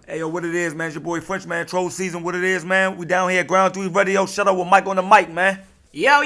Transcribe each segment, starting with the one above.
Hey, yo, what it is, man? It's your boy French, man. Troll season, what it is, man? We down here at Ground 3 Radio. Shut up with Mike on the mic, man. Yo,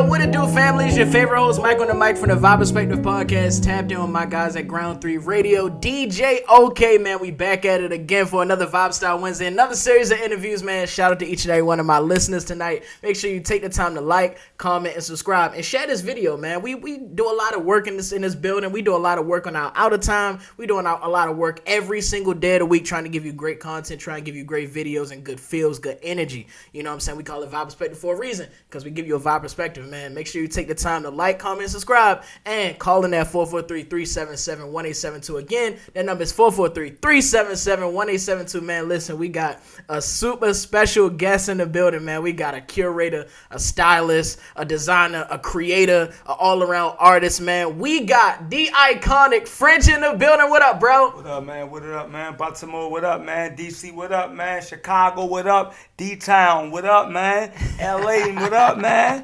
what it do, family? It's your favorite host, Mike on the mic from the Vibe Perspective Podcast. Tapped in with my guys at Ground 3 Radio. DJ OK, man. We back at it again for another Vibe Style Wednesday. Another series of interviews, man. Shout out to each and every one of my listeners tonight. Make sure you take the time to like, comment, and subscribe. And share this video, man. We do a lot of work in this building. We do a lot of work on our out of time. We doing a lot of work every single day of the week trying to give you great content, trying to give you great videos and good feels, good energy. You know what I'm saying? We call it Vibe Perspective for a reason. Because we give you a vibe perspective, man. Make sure you take the time to like, comment, subscribe, and call in at 443-377-1872. Again, that number is 443-377-1872. Man, listen, we got a super special guest in the building, man. We got a curator, a stylist, a designer, a creator, an all-around artist, man. We got the iconic French in the building. What up, bro? What up, man? What up, man? Baltimore, what up, man? DC, what up, man? Chicago, what up? D-Town, what up, man? LA, what up, man?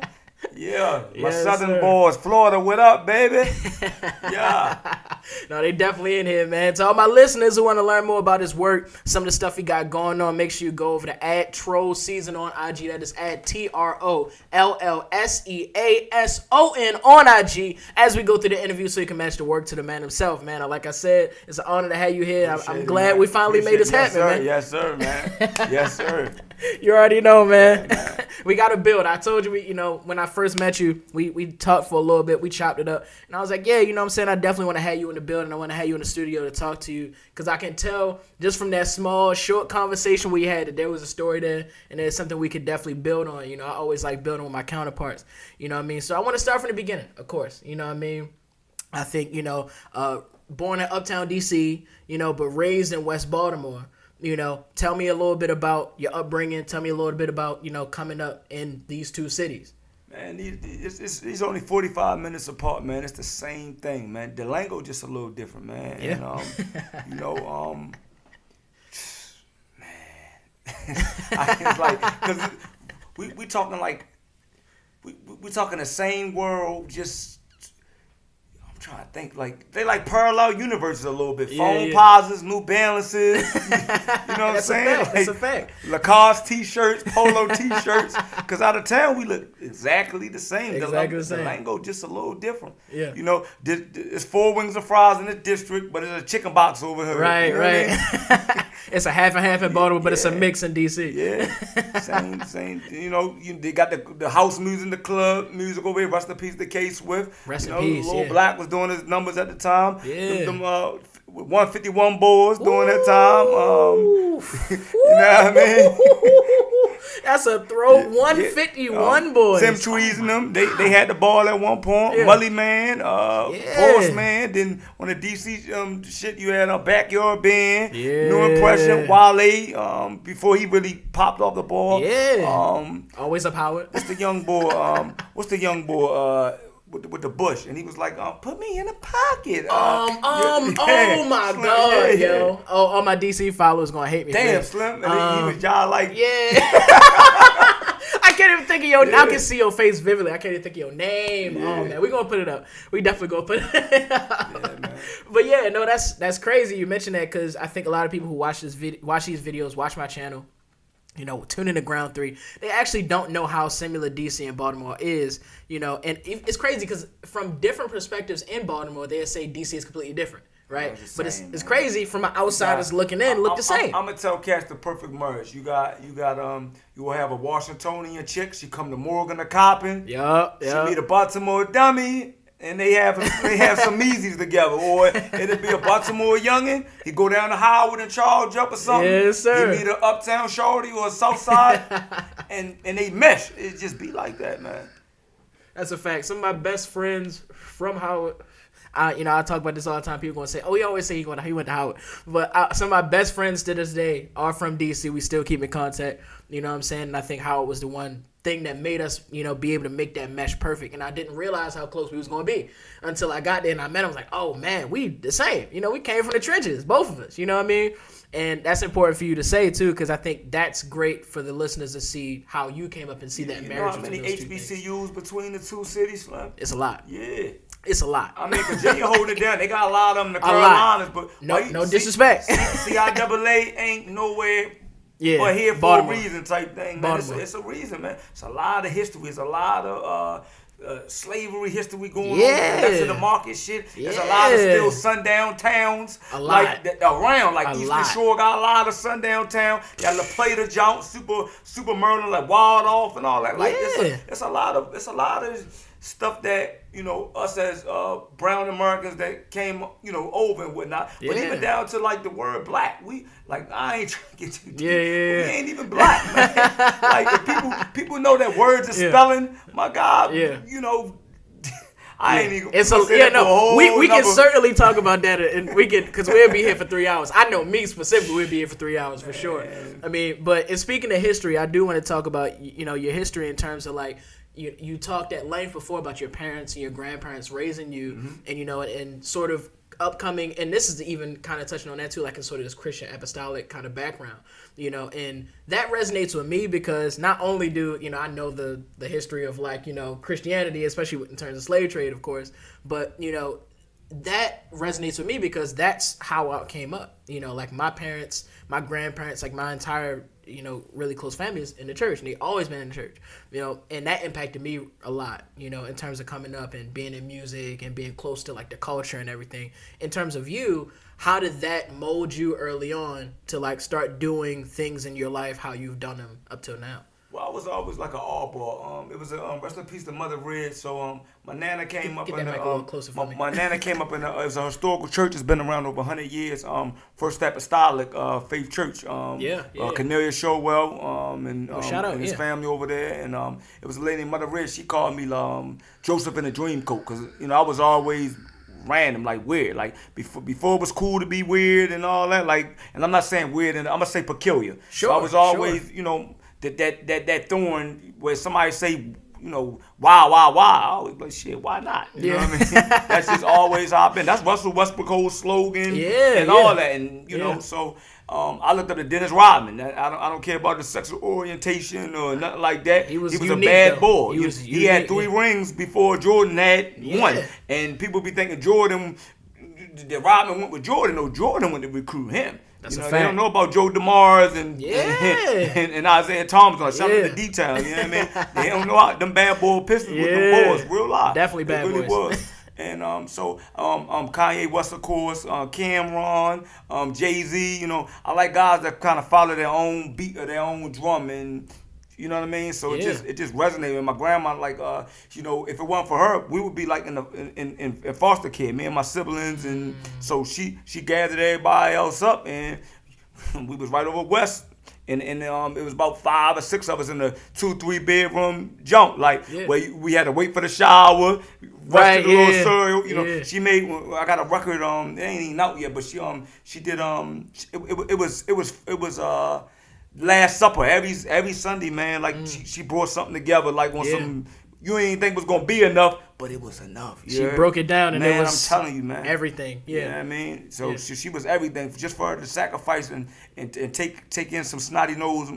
Yeah, my Yes, southern sir. boys. Florida, what up, baby? Yeah. No, they definitely in here, man. To all my listeners who want to learn more about his work, some of the stuff he got going on, make sure you go over to @Troll Season on IG. That is @TROLLSEASON on IG as we go through the interview so you can match the work to the man himself, man. Like I said, it's an honor to have you here. I'm glad we finally made this happen, man. Yes, sir, man. Yes, sir. You already know, man. We got to build. I told you, when I first met you, we talked for a little bit. We chopped it up. And I was like, yeah, you know what I'm saying? I definitely want to have you in the building. I want to have you in the studio to talk to you. Because I can tell just from that small, short conversation we had that there was a story there. And there's something we could definitely build on. I always like building with my counterparts. You know what I mean? So I want to start from the beginning, of course. You know what I mean? I think, born in Uptown D.C., but raised in West Baltimore. Tell me a little bit about your upbringing. Tell me a little bit about, coming up in these two cities. Man, he's only 45 minutes apart, man. It's the same thing, man. The lingo just a little different, man. Yeah. And, man. It's like, because we talking like, we talking the same world, just, I'm trying to think, like, they like parallel universes a little bit. Phone pauses, New Balances, you know what I'm saying? That's a fact. Lacoste t-shirts, polo t-shirts, because out of town we look exactly the same. Exactly the same. The lingo just a little different. Yeah. It's 4 wings of fries in the district, but it's a chicken box over here. Right, you know what I mean? It's a half and half in Baltimore, but it's a mix in D.C. Yeah, same. They got the house music, the club music over here. Rest in peace, the K Swift. Rest in peace. Lil Black was doing his numbers at the time. Yeah. Them 151 boys during that time. You know what I mean? That's a throw. 151 boys. Sam Trees and them. They had the ball at one point. Yeah. Mully Man, Force Man. Then on the DC shit, you had a Backyard Band. Yeah. New Impression, Wale. Before he really popped off the ball. Yeah. Always up Howard. What's the young boy? With the Bush, and he was like, "Put me in a pocket." Oh my Slim, God, yo! Oh, all my DC followers gonna hate me. Damn, man. Slim, and he was y'all like, Yeah. I can't even think of your. I can see your face vividly. I can't even think of your name. Yeah. Oh man, we gonna put it up. We definitely gonna put it. Yeah, man. But yeah, no, that's crazy. You mentioned that because I think a lot of people who watch these videos, watch my channel. Tune into Ground 3. They actually don't know how similar DC and Baltimore is, and it's crazy because from different perspectives in Baltimore, they say DC is completely different, right? But it's crazy from an outsider's looking in, look the same. I'm gonna tell cats the perfect merge. You will have a Washingtonian chick. She come to Morgan to Coppin. Yup. She be the Baltimore dummy. And they have some Measies together, or it'll be a Baltimore youngin'. He go down to Howard and charge up or something. Yes, sir. He meet a Uptown shorty or a South Side, and they mesh. It just be like that, man. That's a fact. Some of my best friends from Howard. I talk about this all the time. People gonna say, "Oh, he always say he went to Howard," but some of my best friends to this day are from DC. We still keep in contact. You know what I'm saying? And I think Howard was the one thing that made us, be able to make that mesh perfect. And I didn't realize how close we was gonna be until I got there and I met him. I was like, "Oh man, we the same." We came from the trenches, both of us. You know what I mean? And that's important for you to say too, because I think that's great for the listeners to see how you came up and see that marriage. You know how many HBCUs between the two cities, man? It's a lot. Yeah. It's a lot. I mean, Virginia holding it down. They got a lot of them in the Carolinas, but no disrespect. CIAA ain't nowhere but here for Baltimore. a reason type thing, man. It's a reason, man. It's a lot of history. It's a lot of slavery history going on. That's in the market shit. There's a lot of still sundown towns. A lot. Around. Like Eastern Shore got a lot of sundown town. Got La Plata Joint, Super Merlin, like Wild Off and all that. Like it's a lot of stuff that, us as brown Americans that came, over and whatnot. But even down to like the word black, I ain't trying to get too deep. We ain't even black, man. Like if people know that words are spelling, my God, I ain't even. We can certainly talk about that, and we can, because we'll be here for 3 hours. I know me specifically, we'll be here for 3 hours for sure. I mean, but speaking of history, I do want to talk about your history in terms of like. You talked at length before about your parents and your grandparents raising you, and and sort of upcoming, and this is even kind of touching on that too, like in sort of this Christian apostolic kind of background, and that resonates with me because not only do I know the history of like Christianity, especially in terms of slave trade, of course, but that resonates with me because that's how I came up. Like my parents, my grandparents, like my entire really close families in the church, and they always been in the church, and that impacted me a lot, in terms of coming up and being in music and being close to like the culture and everything. In terms of you, how did that mold you early on to like start doing things in your life how you've done them up till now? Well, I was always like an oddball. It was a rest in peace to Mother Red. So my nana came up in my nana came up in it was a historical church. It's been around over 100 years. First Apostolic Faith Church. Cornelia Showell and his family over there. And it was a lady named Mother Red. She called me Joseph in a dream coat because I was always random, like weird, like before it was cool to be weird and all that. Like, and I'm not saying weird, and I'm gonna say peculiar. Sure. So I was always that thorn where somebody say, wow, I always like, shit, why not? You know what I mean? That's just always how I've been. That's Russell Westbrook's slogan and all that. And, so I looked up to Dennis Rodman. I don't care about the sexual orientation or nothing like that. He was a bad boy. He had 3 rings before Jordan had 1. And people be thinking that Rodman went with Jordan. No, Jordan went to recruit him. That's a fact. They don't know about Joe DeMars and Isaiah Thomas or some of the details. You know what I mean? They don't know how them bad boy Pistons with them boys. Real life. Definitely bad boys. It really was. And Kanye West, of course, Cameron, Jay-Z. I like guys that kind of follow their own beat or their own drum, and you know what I mean. So it just resonated with my grandma. Like if it wasn't for her, we would be like in foster care, me and my siblings, and so she gathered everybody else up, and we was right over west. And it was about 5 or 6 of us in a 2-3 bedroom junk, where we had to wait for the shower, rush to the little cereal. She made. I got a record. It ain't even out yet, but she did. It was Last Supper every Sunday, man. Like she brought something together, like on some. You ain't think was gonna be enough, but it was enough. She broke it down, and man, it was I'm telling you, man, everything. Yeah, you know what I mean. So she was everything, just for her to sacrifice and take in some snotty nose,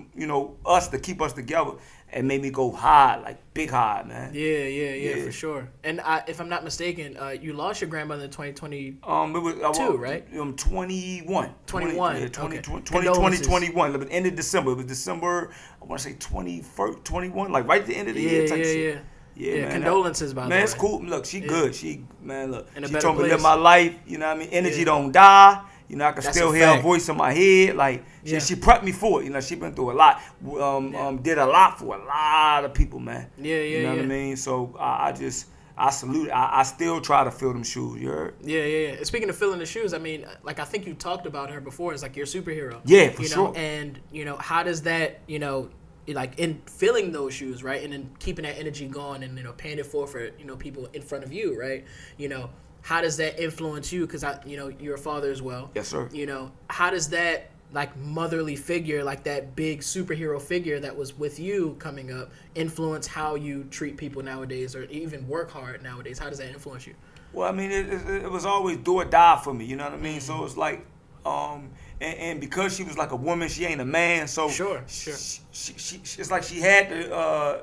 us to keep us together. It made me go hard, like big hard, man. Yeah, for sure. And if I'm not mistaken, you lost your grandmother in 2020. It was right? 21. 21. Yeah, 2021. It was end of December. It was December. I want to say 21st, 21, like right at the end of the year. Yeah, man. Condolences, by the way. Man, it's cool. Look, she good. She told me place. to live my life. You know what I mean? Energy don't die. I can still hear her voice in my head. Like, she prepped me for it. She been through a lot. Did a lot for a lot of people, man. You know what I mean? So I salute it. I still try to fill them shoes. You heard? Yeah. Speaking of filling the shoes, I mean, like I think you talked about her before as like your superhero. Yeah, for sure. And how does that like in filling those shoes, right, and then keeping that energy going and paying it forward for people in front of you, right? How does that influence you? Because you're a father as well. Yes, sir. How does that like motherly figure, like that big superhero figure that was with you coming up, influence how you treat people nowadays, or even work hard nowadays? How does that influence you? Well, I mean, it was always do or die for me. You know what I mean? So it's like, and because she was like a woman, she ain't a man. So Sure. she it's like she had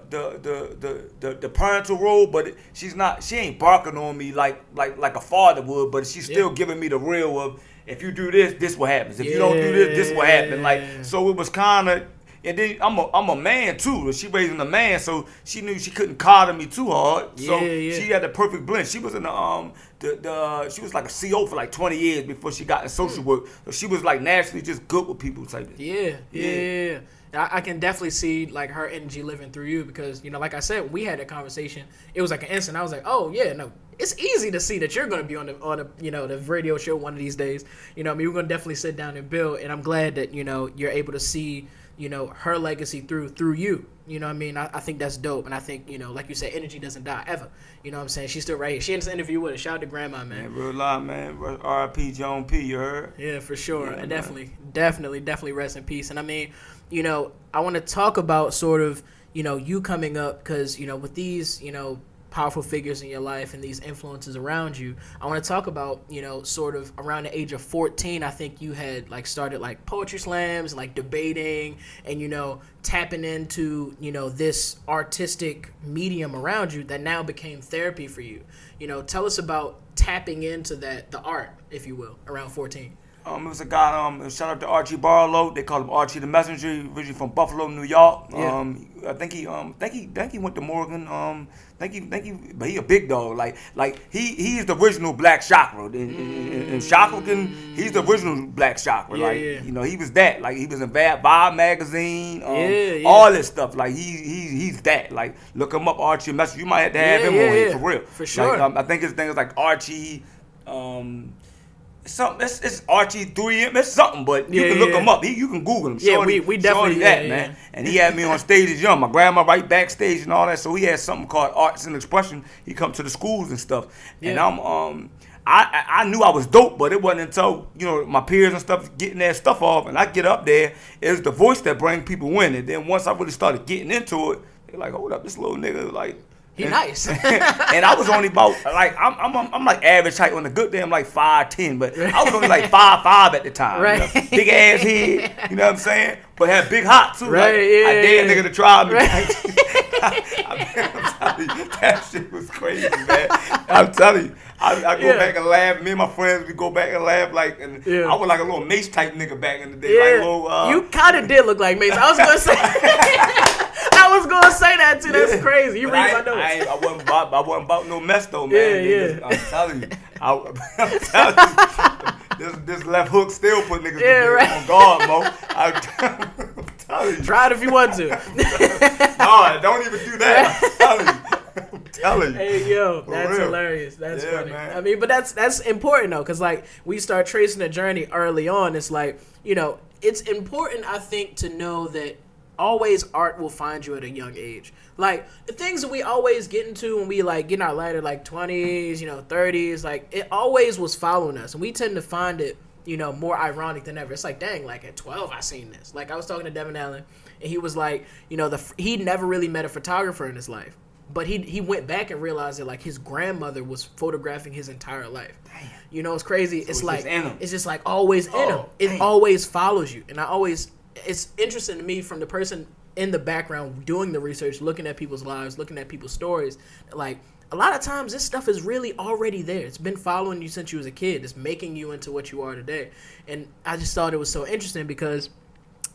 the parental role, but she's not. She ain't barking on me like a father would, but she's still giving me the real of, if you do this, this what happens. If you don't do this, this what happen. Like, so it was kind of. And then I'm a man too. She raising a man, so she knew she couldn't coddle me too hard. So she had the perfect blend. She was in she was like a CO for like 20 years before she got in social work. So she was like naturally just good with people type of thing. Yeah. I can definitely see like her energy living through you because, you know, like I said, when we had that conversation, it was like an instant. I was like, oh yeah, no, it's easy to see that you're going to be on the you know, the radio show one of these days. You know, I mean, we're going to definitely sit down and build. And I'm glad that, you know, you're able to see, you know, her legacy through you. You know what I mean? I think that's dope. And I think, you know, like you said, energy doesn't die ever. You know what I'm saying? She's still right here. She in this interview with us. Shout out to Grandma, man. Man, real live, man. R.I.P. Joan P, you heard? Yeah, for sure. Yeah, and man. definitely rest in peace. And I mean, you know, I want to talk about sort of, you know, you coming up because, you know, with these, you know, powerful figures in your life and these influences around you, I want to talk about, you know, sort of around the age of 14, I think you had like started like poetry slams and like debating and, you know, tapping into, you know, this artistic medium around you that now became therapy for you. You know, tell us about tapping into that, the art, if you will, around 14. It was a guy, shout out to Archie Barlow. They call him Archie the Messenger, originally from Buffalo, New York. Yeah. I think he went to Morgan. But he a big dog. Like he's the original Black Chakra. In Shackleton, he's the original Black Chakra. You know, he was that. Like he was in Vibe magazine. All this stuff. Like he's that. Like look him up, Archie the Messenger. You might have to have him on here for real. For sure. Like, I think his thing is like Archie. Something it's Archie 3M, it's something, but you can look him up. You can Google him. We definitely that, man. And he had me on stage as young. My grandma right backstage and all that. So he had something called Arts and Expression. He come to the schools and stuff. And I knew I was dope, but it wasn't until, you know, my peers and stuff getting their stuff off and I get up there, it's the voice that bring people in. And then once I really started getting into it, they're like, hold up, this little nigga, like. He nice. And I was only about like I'm like average height. On the good day I'm like 5'10", but I was only like 5'5" at the time. Right. You know? Big ass head, you know what I'm saying? But had big hot too. Right. Like, I dared nigga to try me. Right. I'm telling you, that shit was crazy, man. I'm telling you. I go back and laugh. Me and my friends, we go back and laugh like, and I was like a little Mace type nigga back in the day. Yeah. Like little, you kind of did look like Mace. I was gonna say. I was gonna say that too. That's crazy. You read my notes. I wasn't about no mess though, man. I'm telling you. I'm telling you. This left hook still put niggas on guard, Mo. I'm telling you. Try it if you want to. No, don't even do that. I'm telling you. Hey yo, that's hilarious. That's funny. Man. I mean, but that's important though, because like we start tracing the journey early on. It's like, you know, it's important, I think, to know that always art will find you at a young age. Like the things that we always get into when we like get in our later like 20s, you know, 30s, like it always was following us, and we tend to find it, you know, more ironic than ever. It's like, dang, like at 12 I seen this. Like I was talking to Devin Allen, and he was like, you know, he never really met a photographer in his life, but he went back and realized that like his grandmother was photographing his entire life. Damn. You know, it's crazy. So it's like it's just like always in him. It always follows you, and it's interesting to me from the person in the background doing the research, looking at people's lives, looking at people's stories. Like a lot of times this stuff is really already there. It's been following you since you was a kid. It's making you into what you are today. And I just thought it was so interesting because,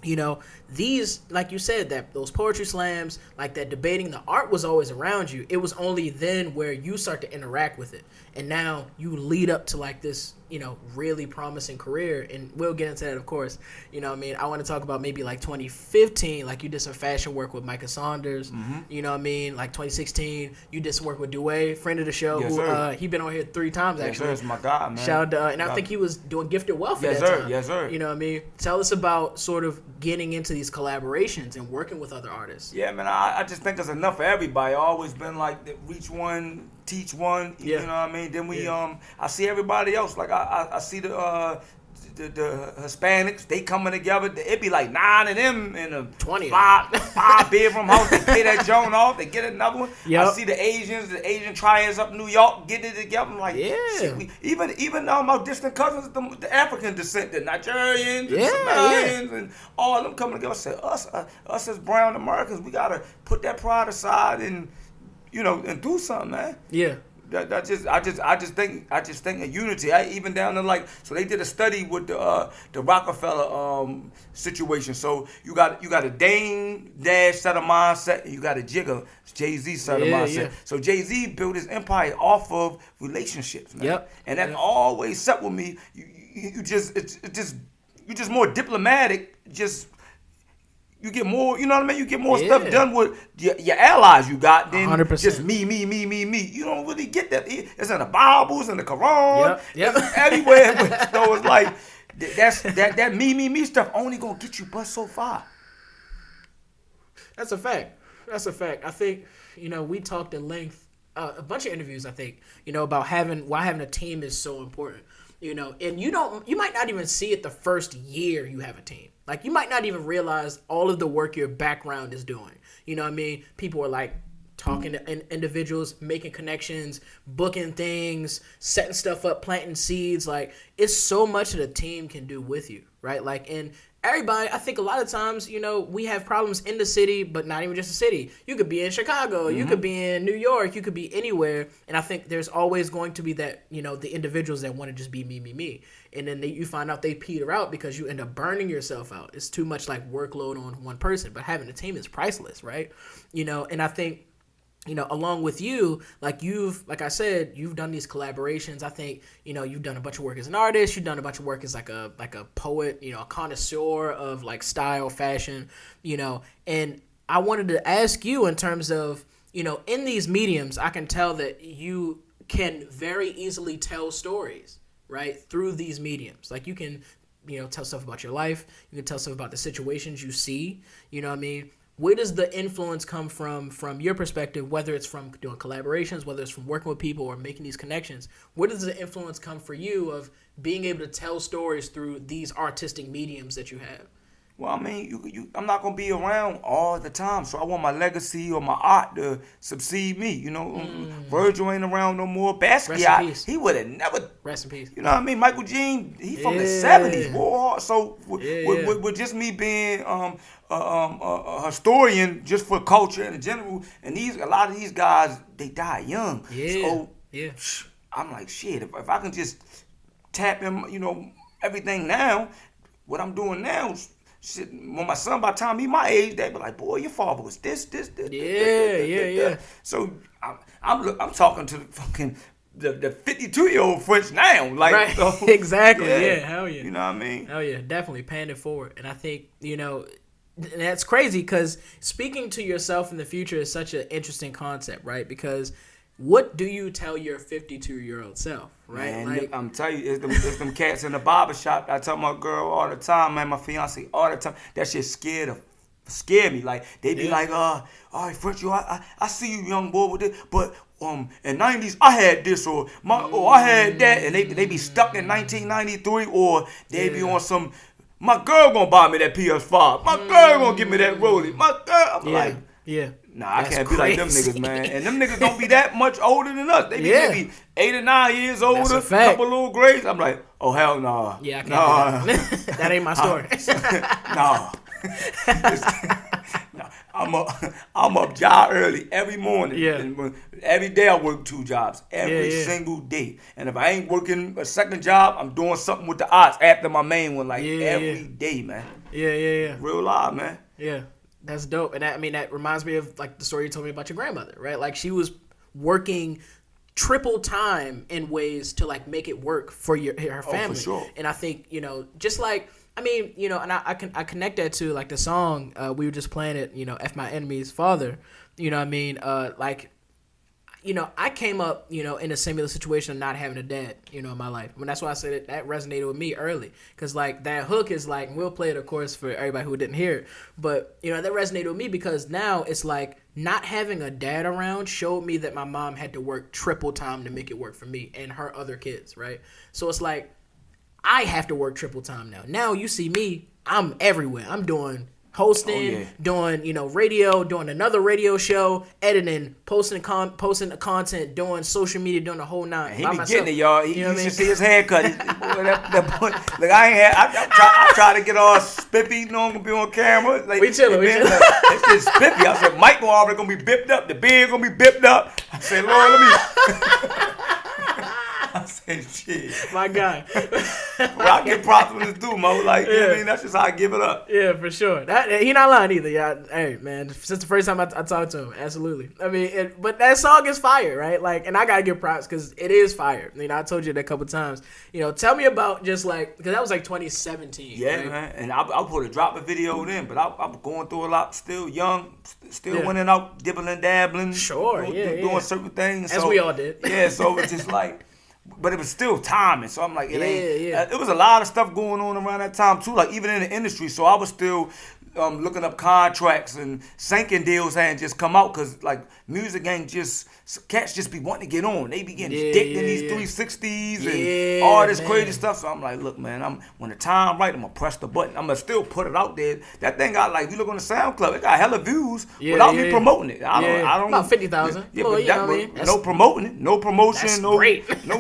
you know, these, like you said, that those poetry slams, like that debating, the art was always around you. It was only then where you start to interact with it. And now you lead up to like this, you know, really promising career. And we'll get into that, of course. You know what I mean? I want to talk about maybe like 2015, like you did some fashion work with Micah Saunders. Mm-hmm. You know what I mean? Like 2016, you did some work with Dwayne, friend of the show. Yes, who he been on here 3 times actually. Yes, sir. It's my guy, man. Shout out to, and I think he was doing Gifted Wealth at that time. Yes, sir. You know what I mean? Tell us about sort of getting into these collaborations and working with other artists. Yeah, man, I just think there's enough for everybody. I always been like reach one, teach one. You know what I mean? Then we I see everybody else. Like I see the the Hispanics, they coming together. It be like 9 of them in a 20 five bedroom house. They pay that joint off. They get another one. Yep. I see the Asian triads up in New York getting it together. I'm like, shit, even our distant cousins, the African descent, the Nigerians, the Somalians, and all of them coming together. I said, us as brown Americans, we gotta put that pride aside and and do something, man. Yeah. I just think of unity. Even down to so they did a study with the Rockefeller situation. So you got a Dame Dash set of mindset, and you got a Jigga Jay-Z set of mindset. Yeah. So Jay-Z built his empire off of relationships, man. Yep. And that always set with me. You just more diplomatic. You get more, you know what I mean? You get more stuff done with your allies you got than 100%. Just me. You don't really get that. It's in the Bibles and the Quran. Yep. It's everywhere. So it's like, that me stuff only gonna get you but so far. That's a fact. I think, we talked at length, a bunch of interviews, I think, about why having a team is so important. And you might not even see it the first year you have a team. Like, you might not even realize all of the work your background is doing. You know what I mean? People are like talking to individuals, making connections, booking things, setting stuff up, planting seeds. Like, it's so much that a team can do with you, right? Like, and everybody, I think a lot of times, we have problems in the city, but not even just the city. You could be in Chicago, you could be in New York, you could be anywhere. And I think there's always going to be that, the individuals that want to just be me. And then you find out they peter out because you end up burning yourself out. It's too much like workload on one person, but having a team is priceless, right? And I think, along with you, like I said, you've done these collaborations. I think, you've done a bunch of work as an artist. You've done a bunch of work as like a poet, a connoisseur of like style, fashion, and I wanted to ask you in terms of, in these mediums, I can tell that you can very easily tell stories, right? Through these mediums. Like, you can, tell stuff about your life. You can tell stuff about the situations you see, you know what I mean? Where does the influence come from your perspective, whether it's from doing collaborations, whether it's from working with people or making these connections? Where does the influence come for you of being able to tell stories through these artistic mediums that you have? Well, I mean, I'm not gonna be around all the time, so I want my legacy or my art to succeed me. Virgil ain't around no more. Basquiat, he would have never. Rest in peace. You know what I mean? Michael Jean, he from the '70s. Boy, so with just me being a historian just for culture in general, and a lot of these guys, they die young. So I'm like, shit. If I can just tap in, everything now, what I'm doing now. Shit, when my son, by the time he my age, they be like, boy, your father was this. Yeah. So I'm talking to the 52-year-old French now, like, right? So, exactly. Yeah, hell yeah. You know what I mean? Hell yeah, definitely paying it forward. And I think and that's crazy because speaking to yourself in the future is such an interesting concept, right? Because what do you tell your 52-year-old self, right? Man, I'm telling you, it's them cats in the barbershop. I tell my girl all the time, man, my fiance all the time. That shit scare me. Like, they be like, all right, French, I see you, young boy, with this, but in 90s, I had this, or I had that, and they be stuck in 1993, or they be on some, my girl gonna buy me that PS5, my girl gonna give me that Rollie, my girl, I'm like, nah, I can't be like them niggas, man. And them niggas don't be that much older than us. They be maybe 8 or 9 years older, a couple little grades. I'm like, oh, hell no. Nah. Yeah, I can't do that. That ain't my story. No. I'm up job early every morning. Yeah. And every day I work 2 jobs. Every single day. And if I ain't working a second job, I'm doing something with the arts after my main one. Like, every day, man. Yeah. Real live, man. Yeah. That's dope. And that reminds me of like the story you told me about your grandmother, right? Like, she was working triple time in ways to like make it work for her family. For sure. And I think, just like, I mean, and I connect that to like the song we were just playing it, F My Enemy's Father. You know what I mean? I came up, in a similar situation of not having a dad, in my life. I mean, that's why I said that resonated with me early. Because, like, that hook is, like, we'll play it, of course, for everybody who didn't hear it. But, that resonated with me because now it's like not having a dad around showed me that my mom had to work triple time to make it work for me and her other kids, right? So it's like I have to work triple time now. Now you see me, I'm everywhere. I'm doing hosting, doing radio, doing another radio show, editing, posting the content, doing social media, doing the whole nine. He be getting it, y'all. You should see his haircut. Look, I try to get all spiffy. I'm gonna be on camera. Like, we chilling. It's just spiffy. I said, Mike already gonna be bipped up. The beard gonna be bipped up. I said, Lord, let me. I said, shit. My guy. Well, I get props when it's due, Mo. Like, you know what I mean? That's just how I give it up. Yeah, for sure. He not lying either. Yeah, hey, man. Since the first time I talked to him, absolutely. I mean, but that song is fire, right? Like, and I gotta give props because it is fire. I told you that a couple times. Tell me about just like, because that was like 2017. Yeah, right? man. And I put a drop a video then, but I'm going through a lot. Still young, still winning out, dibbling, dabbling. Sure, doing certain things. As we all did. Yeah, so it's just like. But it was still timing, so I'm like, it was a lot of stuff going on around that time too, like even in the industry. So I was still looking up contracts and sinking deals hadn't just come out because like music ain't just cats just be wanting to get on. They be getting dicked in these 360s and all this crazy stuff. So I'm like, look, man, when the time right, I'm gonna press the button. I'm gonna still put it out there. That thing got like, you look on the SoundCloud, it got hella views without me promoting it. I don't about 50,000. No promoting it, no promotion, no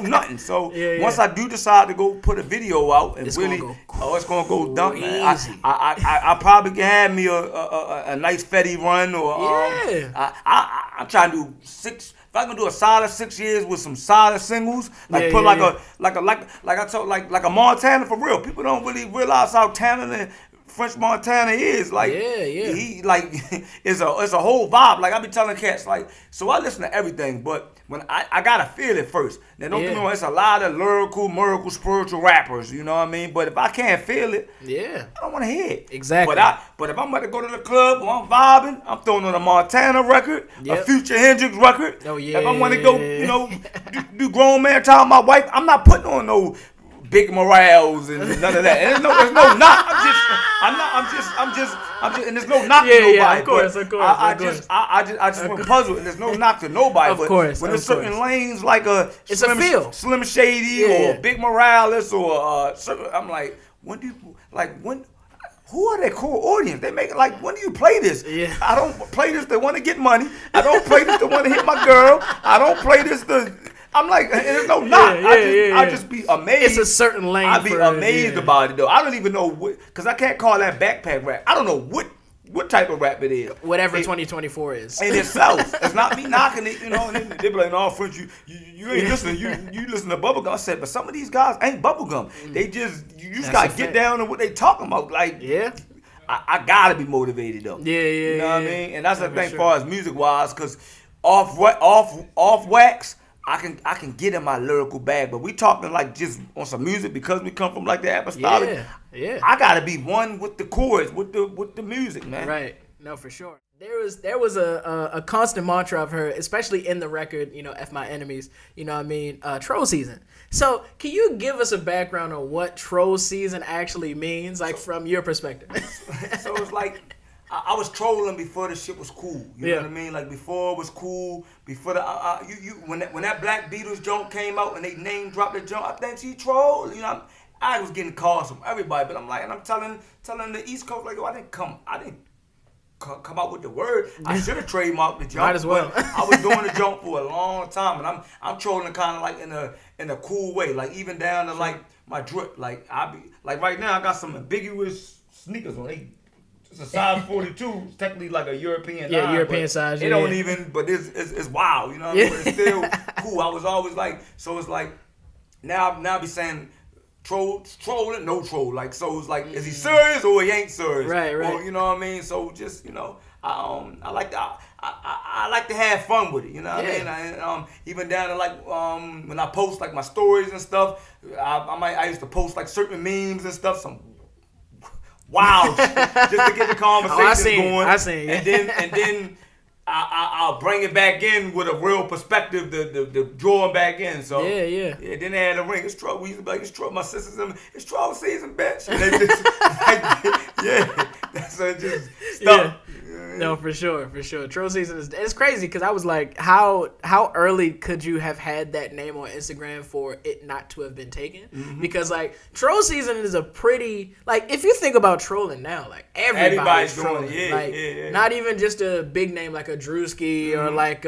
nothing. So once I do decide to go put a video out and it's gonna go dumb, man. I probably can have me a nice Fetty run or I'm trying to do 6. If I can do a solid 6 years with some solid singles, like I told like a Montana for real. People don't really realize how talented French Montana is. Like he like it's a whole vibe. Like I be telling cats like, so I listen to everything, but when I gotta feel it first. Now don't get me wrong, it's a lot of lyrical, miracle, spiritual rappers, you know what I mean? But if I can't feel it, I don't wanna hear it. Exactly. But if I'm about to go to the club or I'm vibing, I'm throwing on a Montana record, a Future Hendrix record. If I wanna go, do grown man time with my wife, I'm not putting on no Big Morales and none of that. And there's no knock. I'm just, and there's no knock to nobody. Yeah, of course. I just went puzzled, and there's no knock to nobody. Of course. When there's certain lanes like it's a feel. Slim Shady or Big Morales or I'm like, who are their core audience? They make it like, when do you play this? Yeah. I don't play this to want to get money. I don't play this to want to hit my girl. I don't play this to. I'm like, there's no knock. I just be amazed. It's a certain lane. I be amazed about it though. I don't even know what, because I can't call that backpack rap. I don't know what type of rap it is. Whatever 2024 is. And itself. It's not me knocking it, And then they be like, no, French, you ain't listening. You listen to Bubblegum. I said, but some of these guys ain't Bubblegum. They just, you just got to get down to what they talking about. Like, I got to be motivated though. You know what I mean? And that's the thing as far as music-wise, because off wax, I can get in my lyrical bag, but we talking like just on some music because we come from like the apostolic. I gotta be one with the chords, with the music, man. Right. No, for sure. There was a constant mantra of her, especially in the record, F My Enemies, you know what I mean, troll season. So can you give us a background on what troll season actually means, like from your perspective? So it's like, I was trolling before the shit was cool. You know what I mean? Like before it was cool. Before when that Black Beatles joint came out and they name dropped the joint, I think she trolled. I was getting calls from everybody, but I'm like, and I'm telling the East Coast like, yo, I didn't come out with the word. I should have trademarked the joint. Might as well. I was doing the joint for a long time, and I'm trolling kind of like in a cool way, like even down to like my drip. Like I be like right now, I got some ambiguous sneakers on. It's a size 42. It's technically like a European. Yeah, European size. It don't even, but it's wild. You know what I mean? But it's still cool. I was always like, so it's like now I be saying trolling, no troll. Like, so it's like, is he serious or he ain't serious? Right. Or, you know what I mean? So just I like to have fun with it. You know what I mean? Even down to like when I post like my stories and stuff, I used to post like certain memes and stuff. Some wow, just to get the conversation going. I seen. And then I'll bring it back in with a real perspective, the drawing back in. So yeah. Then they had a ring. It's trouble. We used to be like, it's trouble. My sisters and it's trouble season, bitch. And they just so it just stuff. No, for sure. Troll season it's crazy because I was like, how early could you have had that name on Instagram for it not to have been taken? Mm-hmm. Because like troll season is a pretty like if you think about trolling now, like everybody's trolling. Not even just a big name like a Drewski or like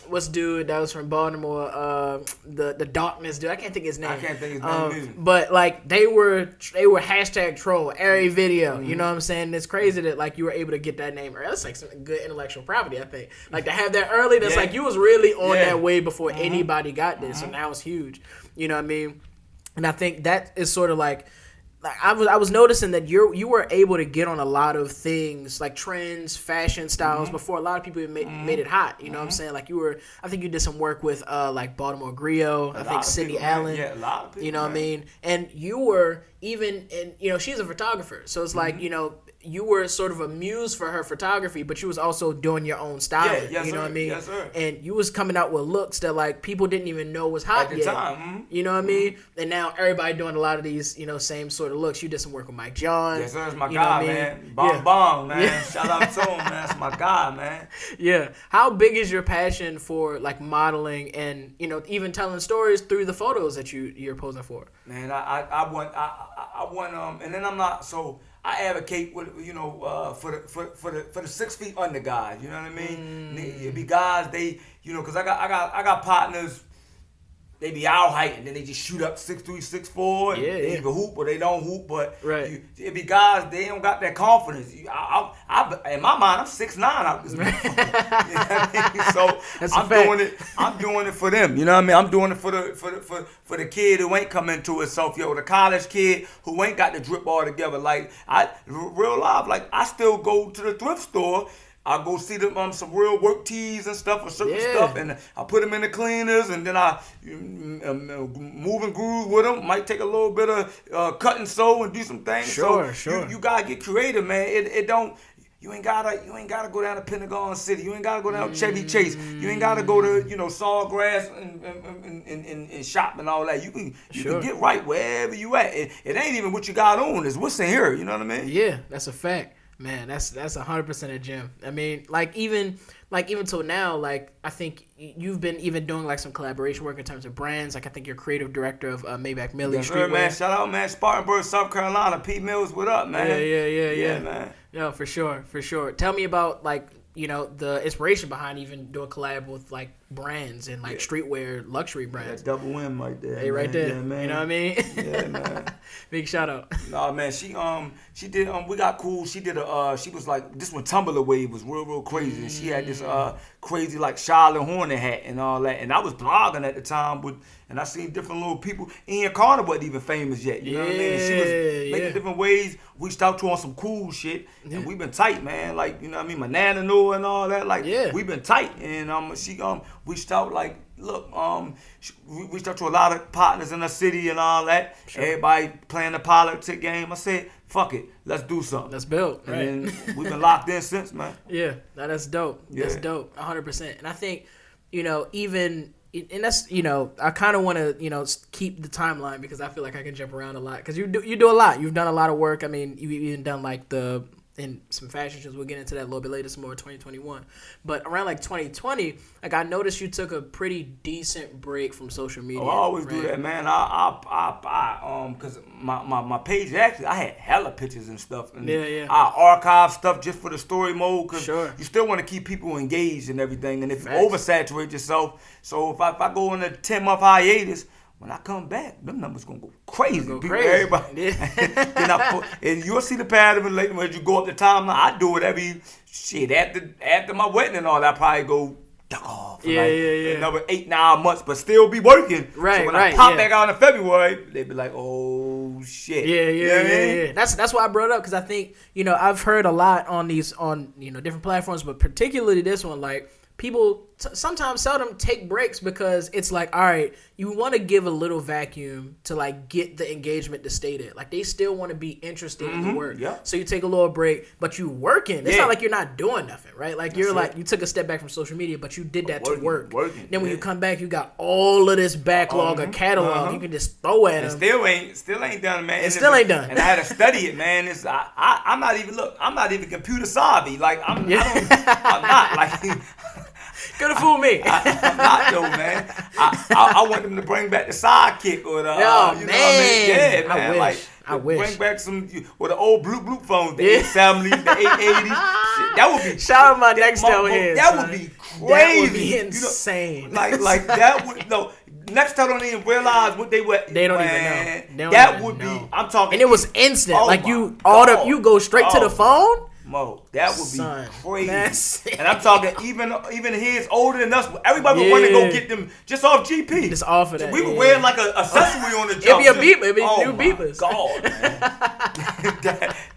what's dude that was from Baltimore, the Darkness dude. I can't think his name. But like they were hashtag troll every video. You know what I'm saying? It's crazy that like you were able to get that name. That's like some good intellectual property, I think. Like to have that early, that's like you was really on that way before anybody got this. So now it's huge. You know what I mean? And I think that is sort of like I was noticing that you were able to get on a lot of things like trends, fashion styles before a lot of people made it hot. You know what I'm saying? Like I think you did some work with like Baltimore Griot. I think Sydney Allen. Yeah, a lot of people. You know what I mean? And you were even, and you know, she's a photographer, so it's like you know. You were sort of a muse for her photography, but you was also doing your own styling. Yeah, yes, you know what I mean? Yes, sir. And you was coming out with looks that like people didn't even know was hot at the yet. time. You know what I mean? And now everybody doing a lot of these, you know, same sort of looks. You did some work with Mike John. Yes, sir. That's my guy, man. Bong, man. Yeah. Shout out to him, man. That's my guy, man. Yeah. How big is your passion for like modeling and you know even telling stories through the photos that you're posing for? Man, I want and then I'm not so. I advocate with for the 6 feet under guys. You know what I mean? It be guys they because I got partners. They be our height and then they just shoot up 6'3", 6'4". They either hoop or they don't hoop. But it be guys they don't got that confidence. I in my mind I'm 6'9" out this motherfucker. You know what I mean? So I'm doing it for them. You know what I mean? I'm doing it for the kid who ain't come into himself, the college kid who ain't got the drip all together. Like real life, like I still go to the thrift store. I go see them some real work tees and stuff or certain stuff, and I put them in the cleaners, and then I move and groove with them. Might take a little bit of cut and sew and do some things. Sure. You gotta get creative, man. It don't. You ain't gotta go down to Pentagon City. You ain't gotta go down to Chevy Chase. You ain't gotta go to Sawgrass and shop and all that. You can get right wherever you at. It ain't even what you got on. It's what's in here. You know what I mean? Yeah, that's a fact. Man, that's 100% a gem. I mean, even till now, like I think you've been even doing like some collaboration work in terms of brands. Like I think you're creative director of Maybach Millie Streetwear. Man, shout out, man, Spartanburg, South Carolina. Pete Mills, what up, man? Yeah, man. Yeah, for sure. Tell me about like the inspiration behind even doing collab with like brands and like streetwear luxury brands. That double M right there. Hey, right there. Yeah, man. You know what I mean? Yeah, man. Big shout out. Nah, man. She did we got cool. She did she was like this when Tumblr wave was real crazy. And she had this crazy like Charlotte Hornet hat and all that. And I was blogging at the time and I seen different little people. Ian Carter wasn't even famous yet. You know what I mean? And she was making different ways. We started to on some cool shit. And we been tight, man. Like, you know what I mean? My Nana knew and all that. Like, we been tight. And we start like, look, we start to a lot of partners in the city and all that. Sure. Everybody playing the politic game. I said, fuck it, let's do something. Let's build. Right. And then we've been locked in since, man. Yeah, that's dope. That's dope, 100%. And I think, even. And that's, I kind of want to, keep the timeline because I feel like I can jump around a lot because you do a lot. You've done a lot of work. I mean, you've even done like in some fashion shows. We'll get into that a little bit later, some more 2021. But around like 2020, like I noticed you took a pretty decent break from social media. Oh, I always do that, man. Cause my page actually I had hella pictures and stuff. And I archive stuff just for the story mode. Cause you still want to keep people engaged and everything. And if you oversaturate yourself, so if I go on a 10-month hiatus. When I come back, them numbers gonna go crazy. Everybody. And you'll see the pattern later when you go up the timeline. I do it every after my wedding and all. I probably go off for another 8-9 months, but still be working. Right. So when I pop back out in February, they be like, oh shit. Yeah. That's why I brought it up because I think I've heard a lot on different platforms, but particularly this one, like. people sometimes seldom take breaks because it's like, all right, you want to give a little vacuum to like get the engagement to stay there. Like they still want to be interested in the work. Yeah. So you take a little break, but you working. It's not like you're not doing nothing, right? Like you're like, you took a step back from social media, but you did that to work. Then when you come back, you got all of this backlog or catalog. You can just throw at them. Still ain't done, man. It still ain't done. And I had to study it, man. I'm not even computer savvy. Like I'm not like. Could have fooled me. I'm not though, man. I want them to bring back the sidekick or the. Man. What I mean? Yeah, man. I wish. Bring back some or the old blue phones, the 870, the 880. That would be. Shout out my Nextel here. That would be crazy. That would be insane. Like that would no. Nextel don't even realize what they were. They don't even know. That would be. I'm talking. And it was instant. Oh like you go straight to the phone. Mo, that would be crazy. And I'm talking even his older than us. Everybody would want to go get them just off GP. Just off of that. So we were wearing like a accessory on the jump. It'd be a beeper. It'd be new beepers. God, man.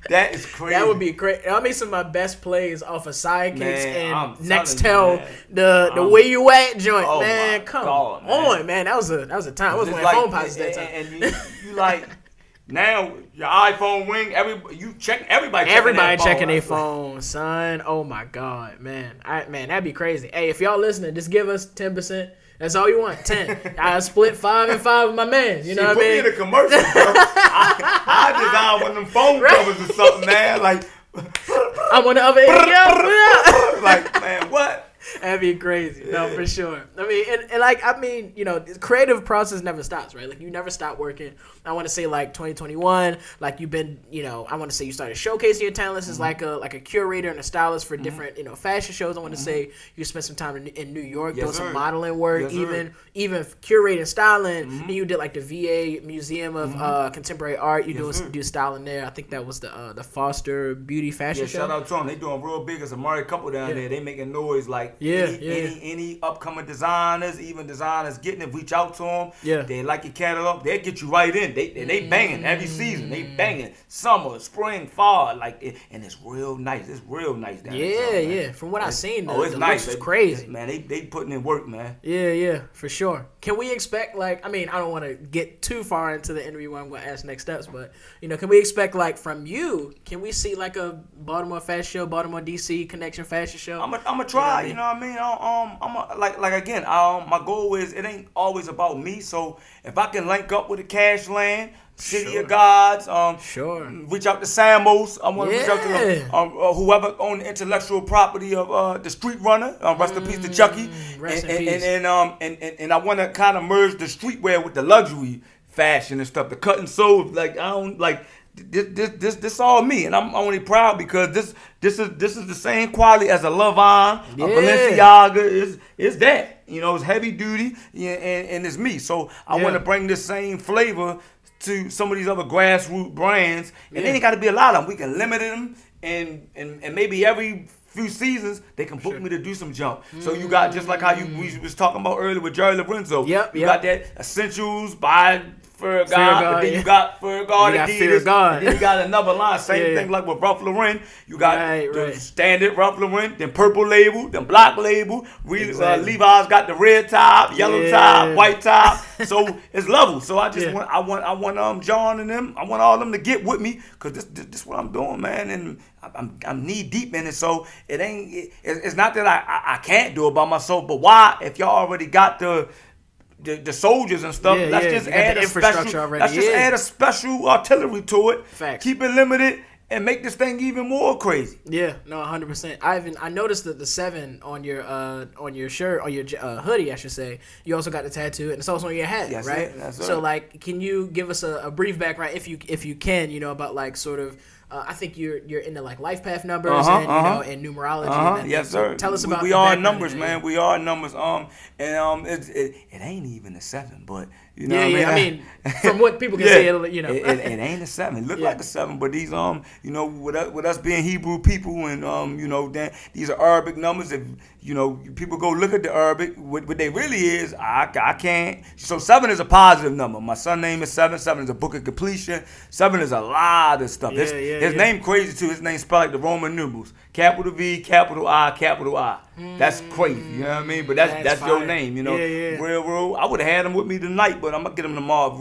that is crazy. That would be crazy. I made some of my best plays off of Sidekicks and Nextel. The way you at joint, oh man. Come on, man. That was a time. I was wearing phone pods that time. And you like. Now your iPhone ring, everybody checking their phone, son. Oh my God, man, that'd be crazy. Hey, if y'all listening, just give us 10%. That's all you want, 10. I split 5 and 5 with my man. You know what I mean? Put me in a commercial, bro. I designed one of them phone covers or something, man. Like I'm on the other end. Like, man, what? That'd be crazy. No, for sure. I mean, the creative process never stops, right? Like, you never stop working. I want to say, like, 2021, like, you've been, I want to say you started showcasing your talents as, like a curator and a stylist for different, fashion shows. I want to say you spent some time in New York doing some modeling work, even curating styling. And you did, like, the VA Museum of Contemporary Art. You do styling there. I think that was the Foster Beauty Fashion Show. Shout out to them. They doing real big. It's a married couple down there. They making noise, like, any upcoming designers, even designers getting it, reach out to them. Yeah. They like your catalog. They'll get you right in. They banging every season. They banging summer, spring, fall, and it's real nice. It's real nice down there. Yeah. From what I've seen, it's the nice. It's crazy, man. They putting in work, man. Yeah, for sure. Can we expect I don't want to get too far into the interview where I'm going to ask next steps, but can we expect from you? Can we see like a Baltimore fashion show, Baltimore DC connection fashion show? I'm gonna try. You know what I mean? I'm again. My goal is it ain't always about me. So if I can link up with the Cash Land, City of Gods, reach out to Samos. I want to reach out to whoever owned the intellectual property of the Street Runner. Rest in peace to Chucky. And I want to kind of merge the streetwear with the luxury fashion and stuff. The cut and sew, like I don't like. This all me, and I'm only proud because this is the same quality as a Lavon, a Balenciaga. Is that it's heavy duty, and it's me. So I want to bring this same flavor to some of these other grassroots brands, and they ain't got to be a lot of them. We can limit them, and maybe every few seasons they can book me to do some jump. So you got just like how we was talking about earlier with Jerry Lorenzo. You got that essentials by Fear God, but then you got Fear God Adidas, and then you got another line, same thing like with Ralph Lauren. You got the standard Ralph Lauren, then purple label, then black label. Levi's got the red top, yellow top, white top. So it's levels. So I just want John and them. I want all them to get with me because this what I'm doing, man, and I'm knee deep in it. So it's not that I can't do it by myself, but why if y'all already got the soldiers and stuff, let's just add a special. Let's just add a special artillery to it. Facts. Keep it limited and make this thing even more crazy. Yeah, no, 100%. I noticed that the 7 on your shirt, on your hoodie, I should say. You also got the tattoo, and it's also on your hat, right? That's so like, can you give us a brief background, if you can, about like sort of. I think you're into like life path numbers and numerology. Yes, sir. Tell us about. We are numbers, man. We are numbers. It ain't even a 7, but you know. Yeah, I mean, from what people can say, it ain't a 7. It look like a 7, but these with us being Hebrew people and these are Arabic numbers. If people go look at the Arabic, what they really is, I can't. So 7 is a positive number. My son's name is 7. 7 is a book of completion. 7 is a lot of stuff. His name crazy too. His name spelled like the Roman numerals. Capital V, capital I, capital I. That's crazy. You know what I mean? But that's your fire. name. You know, Yeah. real. I would have had him with me tonight, but I'm gonna get him tomorrow.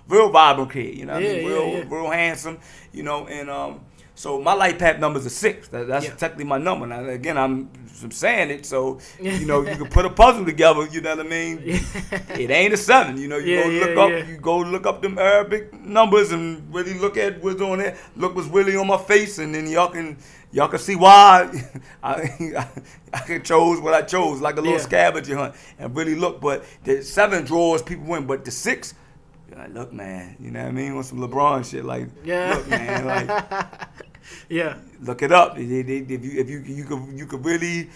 Real vibrant kid. You know what I mean? Real handsome. You know, and so my life path number is a 6. That's technically my number. Now again, I'm saying it, so you know you can put a puzzle together. You know what I mean? It ain't a 7. You know, you go look up them Arabic numbers and really look at what's on there. Look what's really on my face, and then y'all can see why I chose what I chose, like a little scavenger hunt, and really look. But the 7 draws people in, but the 6. Like, look, man, you know what I mean? On some LeBron shit, like, look, man, like, look it up. If you could really,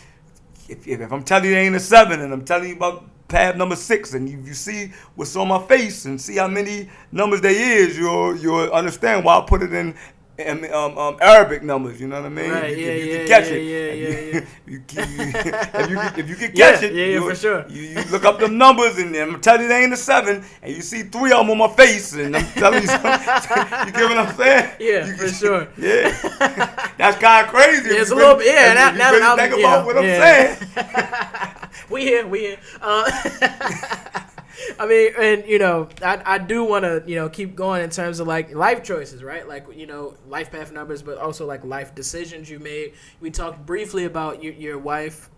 if I'm telling you it ain't a 7, and I'm telling you about path number 6, and you see what's on my face, and see how many numbers there is, you'll understand why I put it in Arabic numbers, you know what I mean? Right, if you can catch it. If you can catch it, for sure. You look up them numbers, and I'm telling you they ain't a 7, and you see 3 of them on my face, and I'm telling you something. You get what I'm saying? Yeah, for sure. Yeah. That's kind of crazy. It's a little bit, If you really think about what I'm saying. We here. I mean, and you know, I do want to keep going in terms of like life choices, right? Like life path numbers, but also like life decisions you made. We talked briefly about your wife,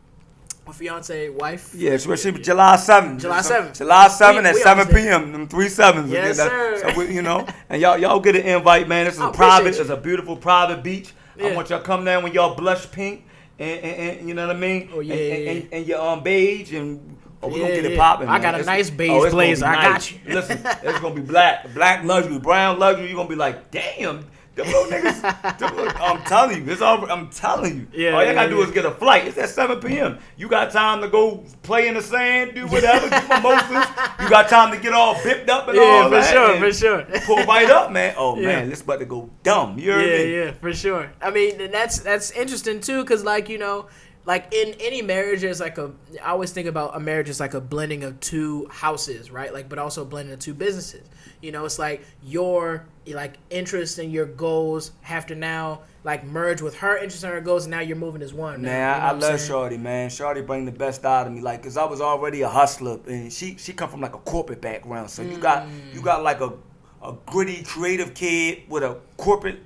or fiance, wife. Yeah, especially July 7th. July 7th. July 7th at 7 p.m. Them 3 7s. Yes, sir. So and y'all get an invite, man. This is it's a beautiful private beach. Yeah. I want y'all to come down when y'all blush pink and you know what I mean. Oh yeah. And your beige and. Oh, we gonna get it popping. I got a nice beige blazer. I got you. Listen, it's gonna be black luxury, brown luxury. You're gonna be like, damn, them little niggas. I'm telling you, I'm telling you. Yeah, all you gotta do is get a flight. It's at 7 p.m. You got time to go play in the sand, do whatever, do mimosas. You got time to get all bipped up and all that. Yeah, for sure. Pull right up, man. Oh man, this about to go dumb. You heard me? Yeah, for sure. I mean, that's interesting too, cause like like in any marriage, there's like I always think about a marriage as like a blending of 2 houses, right? Like, but also a blending of 2 businesses. It's like your like interests and your goals have to now like merge with her interests and her goals, and now you're moving as one. Man, I love Shorty, man. Shorty bring the best out of me, like, cause I was already a hustler, and she come from like a corporate background, so you got like a gritty, creative kid with a corporate.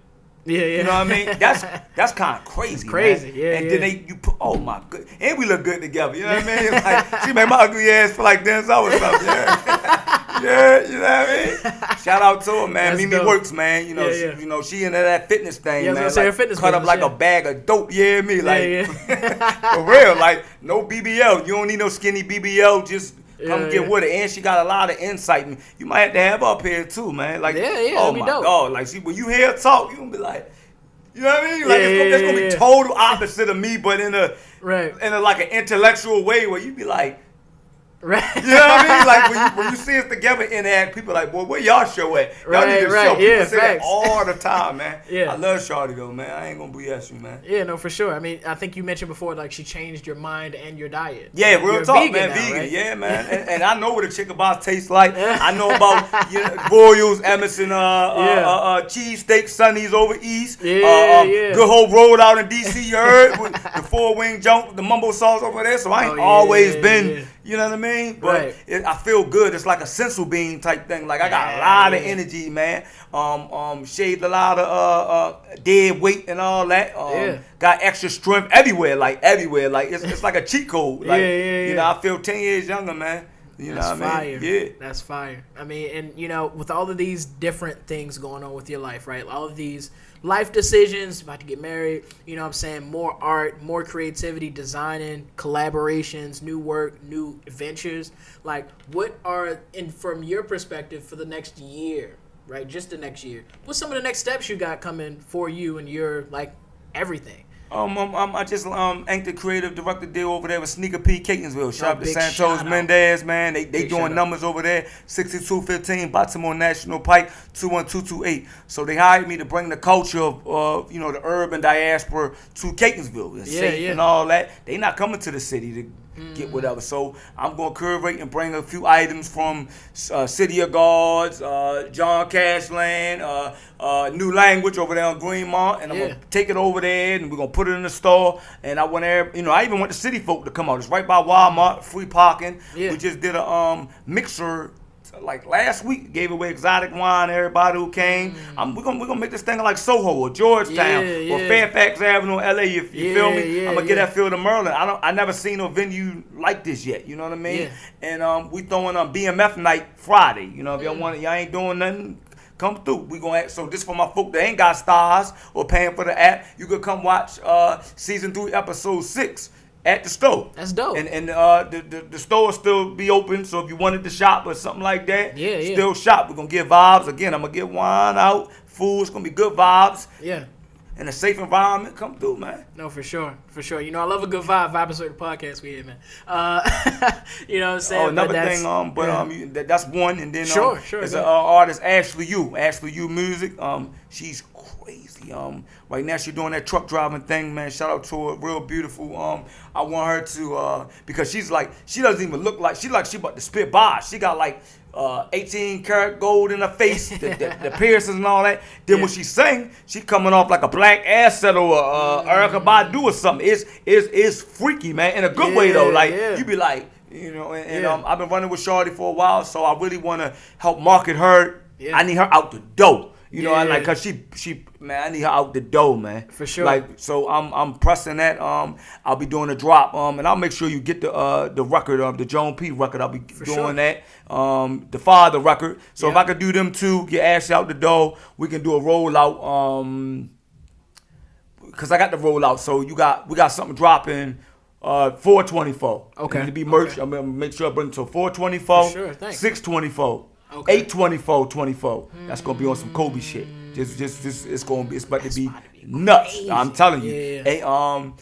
Yeah. You know what I mean? That's kind of crazy. It's crazy, man. Yeah. And then you put, oh my good, and we look good together. You know what I mean? Like, she made my ugly ass feel like Denzel or something. Yeah, you know what I mean? Shout out to her, man. That's Mimi dope. works, man. She into that fitness thing, man. Say her fitness cut up like a bag of dope. Yeah, me like for real. Like no BBL. You don't need no skinny BBL. Just. Come get with it, and she got a lot of insight. You might have to have her up here too, man. Like, oh my God, like when you hear her talk, you gonna be like, you know what I mean? Like it's gonna be total opposite of me, but in a like an intellectual way where you be like. Right. You know what I mean? Like when you see us together interact, people are like, boy, where y'all show at? Y'all need to show. People say that all the time, man. Yeah. I love Shorty though, man. I ain't gonna BS you, man. Yeah, no, for sure. I mean, I think you mentioned before, like she changed your mind and your diet. Yeah, real talk, man. Now, Vegan, right? yeah, man. And I know what a chicken box tastes like. I know about Royals, Emerson, cheesesteak Sunnies over east. Good whole road out in DC. You heard with the 4-wing jump, the mumbo sauce over there. So I ain't always been. You know what I mean? But I feel good. It's like a sensu bean type thing. Like I got a lot of energy, man. Shaved a lot of dead weight and all that. Got extra strength everywhere. Like it's like a cheat code. Like you know, I feel 10 years younger, man. You know what I mean? Yeah. That's fire. I mean, and with all of these different things going on with your life, right? All of these life decisions, about to get married, you know what I'm saying? More art, more creativity, designing, collaborations, new work, new ventures. Like, what are, from your perspective, for the next year, right? Just the next year. What's some of the next steps you got coming for you and your, like, everything? I just inked the creative director deal over there with Sneaker P Catonsville. Shout out to Santos Mendez, man. They doing numbers over there. 6215 Baltimore National Pike 21228. So they hired me to bring the culture of the urban diaspora to Catonsville. It's safe and all that. They not coming to the city. get whatever. So I'm gonna curate and bring a few items from City of Gods, John Cashland, New Language over there on Greenmont, and I'm gonna take it over there and we're gonna put it in the store. And I want I even want the city folk to come out. It's right by Walmart, free parking. Yeah. We just did a mixer. Like last week, gave away exotic wine. Everybody who came, we're gonna make this thing like Soho or Georgetown or Fairfax Avenue, LA. You feel me? I'm gonna get that feel to Maryland. I never seen no venue like this yet. You know what I mean? Yeah. And we throwing BMF night Friday. You know, if y'all want, y'all ain't doing nothing, come through. We gonna so this for my folk that ain't got stars or paying for the app. You could come watch season 3, episode 6. At the store. That's dope. And the store will still be open, so if you wanted to shop or something like that, still shop. We're going to give vibes. Again, I'm going to get wine out, food. It's going to be good vibes. Yeah. In a safe environment, come through, man. No, for sure. For sure. You know, I love a good vibe. Vibe is the podcast we here, man. You know what I'm saying? Oh, another thing, that's one. And then sure. There's an artist, Ashley Yu Music. She's crazy. Right now she's doing that truck driving thing, man. Shout out to her, real beautiful. I want her to because she's like, she doesn't even look like she about to spit bars. She got like 18 karat gold in her face, the piercings and all that. Then when she sing, she coming off like a black asset or Erykah Badu or something. It's freaky, man, in a good way though. Like you be like, you know, and I've been running with Shorty for a while, so I really want to help market her. I need her out the door. You know, cause she man, I need her out the door, man. For sure. Like, so I'm pressing that. I'll be doing a drop. And I'll make sure you get the record, the Joan P record. I'll be doing that. The Father record. So if I could do them two, get Ashley out the door, we can do a rollout. Cause I got the rollout. So we got something dropping. 424. Okay. To be merch. I'm gonna make sure I bring it to 424. For sure. Thanks. 624. Okay. 824. That's gonna be on some Kobe shit. Just it's about to be nuts. Crazy. I'm telling you. Either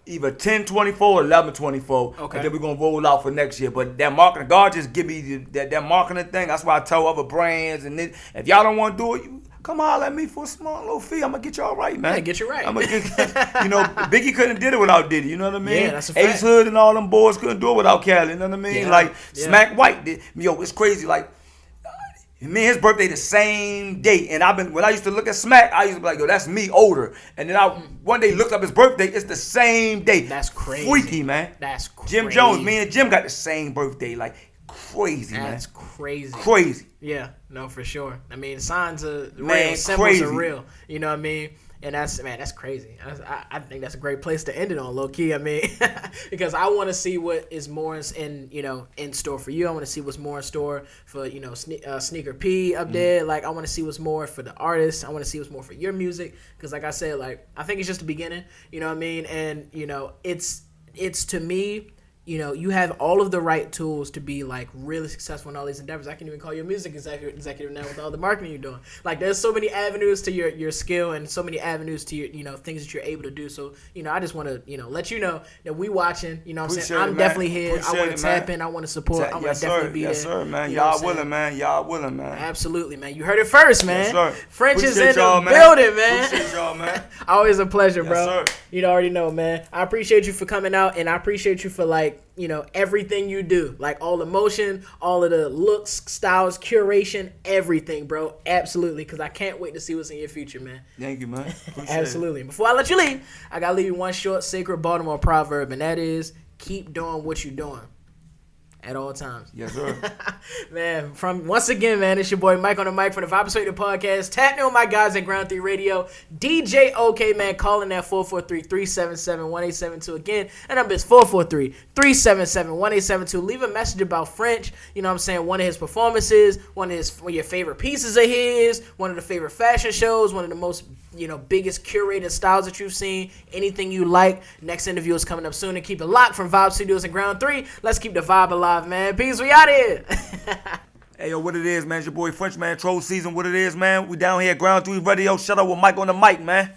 1024 or 1124. Okay. And then we're gonna roll out for next year. But that marketing, God just give me that marketing thing. That's why I tell other brands and if y'all don't want to do it, come holler at me for a small little fee. I'm gonna get y'all right, man. Yeah, get you right. I'm gonna get, Biggie couldn't did it without Diddy. You know what I mean? Yeah, that's a fact. Ace Hood and all them boys couldn't do it without Cali. You know what I mean? Yeah. Smack White did. It's crazy. Like, me and his birthday the same day, and when I used to look at Smack, I used to be like, yo, that's me older. And then I one day looked up his birthday, it's the same day. That's crazy. Freaky, man. That's crazy. Jim Jones, me and Jim got the same birthday. Like, crazy, man. That's crazy. Crazy. Yeah, no, for sure. I mean, signs are real, Man, symbols crazy. are real. You know what I mean? And that's crazy. I think that's a great place to end it on, low key. I mean, because I want to see what is more in store for you. I want to see what's more in store for Sneaker P up there. Like, I want to see what's more for the artists. I want to see what's more for your music. Because like I said, like, I think it's just the beginning. You know what I mean? And it's to me. You have all of the right tools to be like really successful in all these endeavors. I can even call you a music executive now with all the marketing you're doing. Like, there's so many avenues to your skill and so many avenues to your things that you're able to do. So I just want to let you know that we watching. You know what I'm saying? I'm definitely here. I want to tap in. I want to support. I want to definitely be there. Yes, sir, man. Y'all willing, man. Absolutely, man. You heard it first, man. Yes, sir. French is Appreciate in y'all, the building, man. Appreciate y'all, man. Always a pleasure, bro. Yes, sir. You already know, man. I appreciate you for coming out, and I appreciate you for everything you do, like all the motion, all of the looks, styles, curation, everything, bro. Absolutely, because I can't wait to see what's in your future, man. Thank you, man. Absolutely. Before I let you leave, I gotta leave you one short, sacred Baltimore proverb, and that is: keep doing what you're doing at all times. Yes, sir. Man, once again, man, it's your boy Mike on the mic from the Vibe Perspective Podcast. Tap in with my guys at Ground 3 Radio. DJ OK, man, calling that 443-377-1872. Again, that number is 443-377-1872. Leave a message about French. You know what I'm saying? One of his performances, one of your favorite pieces of his, one of the favorite fashion shows, one of the most biggest curated styles that you've seen, anything you like. Next interview is coming up soon, and keep it locked from Vibe Studios and Ground 3. Let's keep the vibe alive, man. Peace, we out here. Hey, yo, what it is, man? It's your boy French, man. Troll season, what it is, man? We down here at Ground 3 Radio. Shut up with Mike on the mic, man.